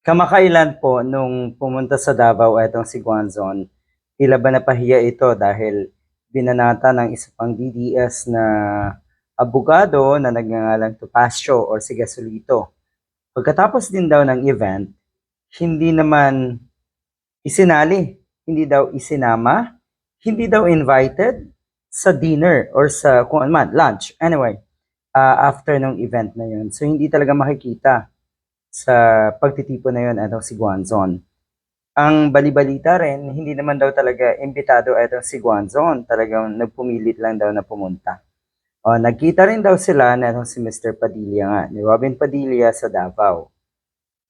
Kamakailan po nung pumunta sa Davao etong si Guanzon, tila ba napahiya ito dahil binanata ng isa pang DDS na abogado na nagngangalang Topacio or si Gasolito. Pagkatapos din daw ng event, hindi naman isinali, hindi daw isinama, hindi daw invited sa dinner or sa kung ano man, lunch. Anyway, after ng event na yun. So hindi talaga makikita sa pagtitipon na yun si Guanzon. Ang balibalita rin, hindi naman daw talaga imbitado si Guanzon. Talagang nagpumilit lang daw na pumunta. Nagkita rin daw sila na si Mr. Padilla nga, ni Robin Padilla sa Davao.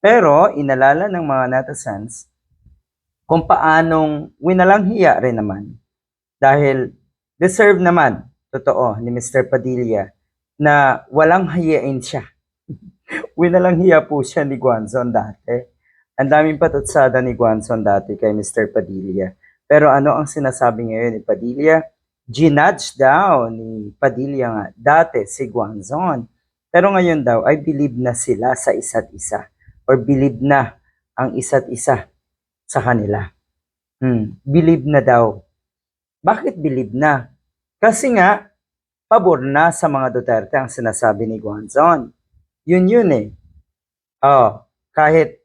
Pero inalala ng mga netizens kung paanong winalang hiya rin naman. Dahil deserve naman, totoo, ni Mr. Padilla na walang hayain siya. Winalang hiya po siya ni Guanzon dati. Ang daming patutsada ni Guanzon dati kay Mr. Padilla. Pero ano ang sinasabi ngayon ni Padilla? Ginudge daw ni Padilla nga dati si Guanzon. Pero ngayon daw ay believe na sila sa isa't isa. Or believe na ang isa't isa sa kanila. Believe na daw. Bakit believe na? Kasi nga, pabor na sa mga Duterte ang sinasabi ni Guanzon. Yun eh. Kahit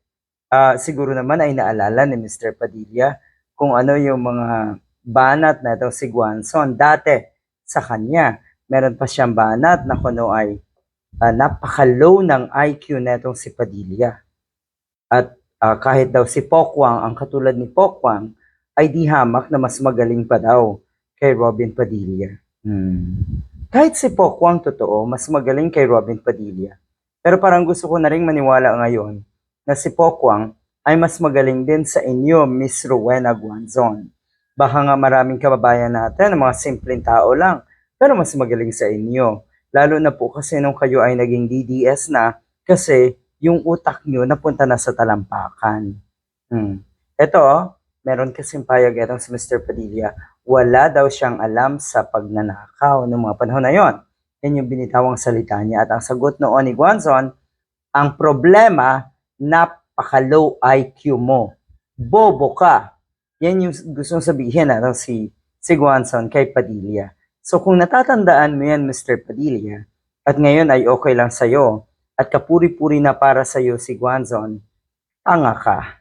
siguro naman ay naalala ni Mr. Padilla kung ano yung mga banat na ito si Guanzon dati sa kanya. Meron pa siyang banat na kuno ay napaka-low ng IQ na itong si Padilla. At kahit daw si Pokwang, ang katulad ni Pokwang, ay di hamak na mas magaling pa daw kay Robin Padilla. Kahit si Pokwang totoo, mas magaling kay Robin Padilla. Pero parang gusto ko na rin maniwala ngayon na si Pokwang ay mas magaling din sa inyo, Miss Rowena Guanzon. Baka nga maraming kababayan natin, mga simpleng tao lang, pero mas magaling sa inyo. Lalo na po kasi nung kayo ay naging DDS na, kasi yung utak nyo napunta na sa talampakan. Ito, meron kasing payag itong si Mr. Padilla, wala daw siyang alam sa pagnanakaw noong mga panahon na yon. Yan yung binitawang salita niya. At ang sagot noon ni Guanzon, ang problema, napaka-low IQ mo. Bobo ka. Yan yung gustong sabihin si Guanzon kay Padilla. So kung natatandaan mo yan, Mr. Padilla, at ngayon ay okay lang sa'yo, at kapuri-puri na para sa'yo si Guanzon, tanga ka.